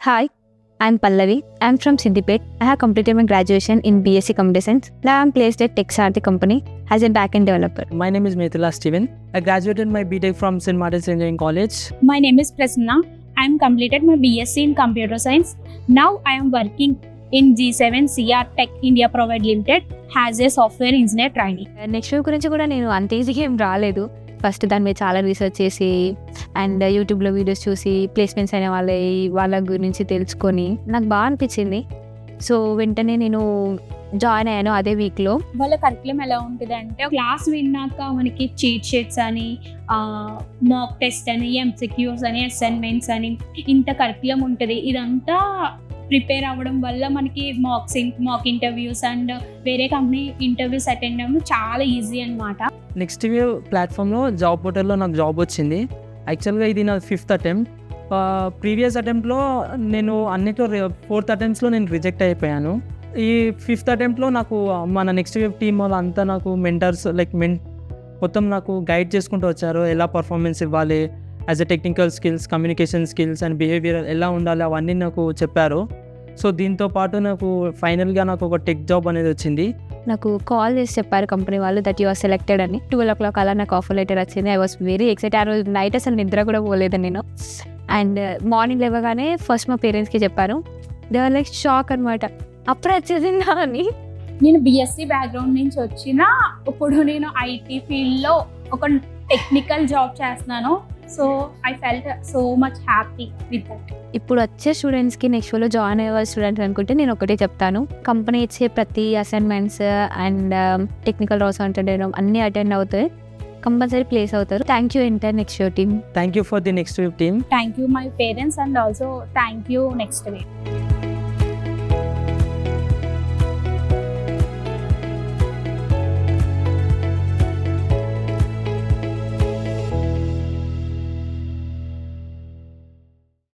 Hi, I'm Pallavi. I'm from Siddipet. I have completed my graduation in BSc Computer Science. Now I'm placed at TechSharthi company as a Backend Developer. My name is Mithila Steven. I graduated my BTech from St. Martin's Engineering College. My name is Prasanna. I am completed my BSc in Computer Science. Now I am working in G7CR Tech India Private Limited as a Software Engineer Trainee. Next week గురించి కూడా నేను అంత ఈజీగా ఏం రాలేదు. First దాని మీద చాలా రీసెర్చ్ చేసి అండ్ యూట్యూబ్లో వీడియోస్ చూసి ప్లేస్మెంట్స్ అయిన వాళ్ళ గురించి తెలుసుకొని నాకు బాగా అనిపించింది. సో వెంటనే నేను జాయిన్ అయ్యాను అదే వీక్లో. వాళ్ళ కరికులం ఎలా ఉంటుంది అంటే క్లాస్ విన్నాక మనకి చీట్ షీట్స్ అని మాక్ టెస్ట్ అని ఎంసీక్యూస్ అని అసైన్మెంట్స్ అని ఇంత కరికులం ఉంటుంది. ఇదంతా ప్రిపేర్ అవ్వడం వల్ల మనకి మాక్ ఇంటర్వ్యూస్ అండ్ వేరే కంపెనీ ఇంటర్వ్యూస్ అటెండ్ అవ్వడం చాలా ఈజీ అనమాట. NxtWave ప్లాట్ఫామ్లో జాబ్ పోర్టల్లో నాకు జాబ్ వచ్చింది. యాక్చువల్గా ఇది నా 5th అటెంప్ట్. ప్రీవియస్ అటెంప్ట్లో నేను అన్నిట్లో 4th అటెంప్ట్స్లో నేను రిజెక్ట్ అయిపోయాను. ఈ 5th అటెంప్ట్లో నాకు మన NxtWave టీమ్ వాళ్ళంతా నాకు మెంటర్స్ మొత్తం నాకు గైడ్ చేసుకుంటూ వచ్చారు. ఎలా పర్ఫార్మెన్స్ ఇవ్వాలి, as a technical skills, communication skills and behaviour ఎలా ఉండాలి అవన్నీ నాకు చెప్పారు. సో దీంతో పాటు నాకు ఫైనల్గా నాకు ఒక టెక్ జాబ్ అనేది వచ్చింది. నాకు కాల్ చేసి చెప్పారు కంపెనీ వాళ్ళు దట్ యు ఆర్ సెలెక్టెడ్ అని. 12 o'clock అలా నాకు ఆఫర్ లెటర్ వచ్చింది. I was very excited. ఆ రోజు నైట్ అసలు నిద్ర కూడా పోలేదు నేను. అండ్ మార్నింగ్ లేవగానే ఫస్ట్ మా పేరెంట్స్కి చెప్పాను. దే ఆర్ లైక్ షాక్ అనమాట, అప్పుడే వచ్చేసిందా అని. నేను బిఎస్సి బ్యాక్గ్రౌండ్ నుంచి వచ్చిన ఇప్పుడు నేను ఐటీ ఫీల్డ్లో ఒక టెక్నికల్ జాబ్ చేస్తున్నాను. So I felt so much happy with that. ఇప్పుడు వచ్చే స్టూడెంట్స్కి నెక్స్ట్ షోలో జాయిన్ అయ్యే స్టూడెంట్స్ అనుకుంటే నేను ఒకటే చెప్తాను, కంపెనీ ఇచ్చే ప్రతి అసైన్మెంట్స్ అండ్ టెక్నికల్ రాస్ అన్నీ అటెండ్ అవుతాయి, కంపల్సరీ ప్లేస్ అవుతారు. Thank you entire NxtWave team. Thank you for the NxtWave team. Thank you my parents and also thank you NxtWave.